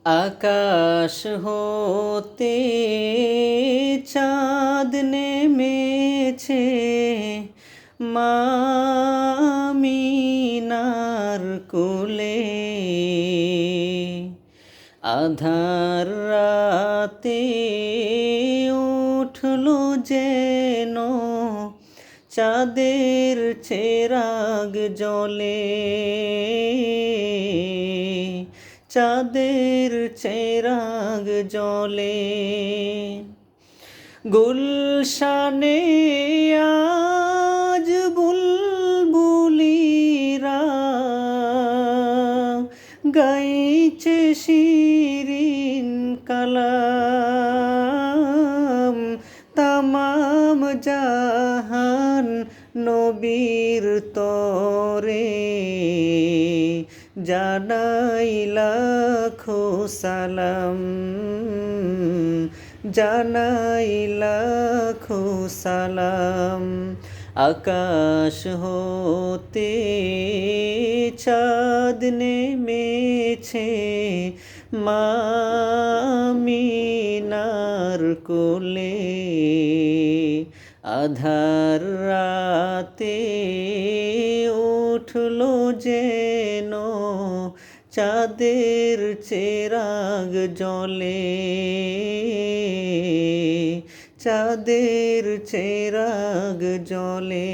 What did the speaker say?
আকাশ হতে চাঁদ নেমেছে, মা আমিনার কোলে। আঁধার রাতে উঠল যেন চাঁদের চেরাগ জ্বলে, চাঁদের চেরাগ জ্বলে। গুলশানে আজ বুলবুলিরা গাইছে শিরিন কালাম। তামাম জাহান নবীর তরে জানাই লাখো সালাম, জানাই লাখো সালাম। আকাশ হতে চাঁদ নেমেছে, মা আমিনার কোলে। আঁধার রাতে উঠল যেন চাঁদের চেরাগ জ্বলে, চাঁদের চেরাগ জ্বলে।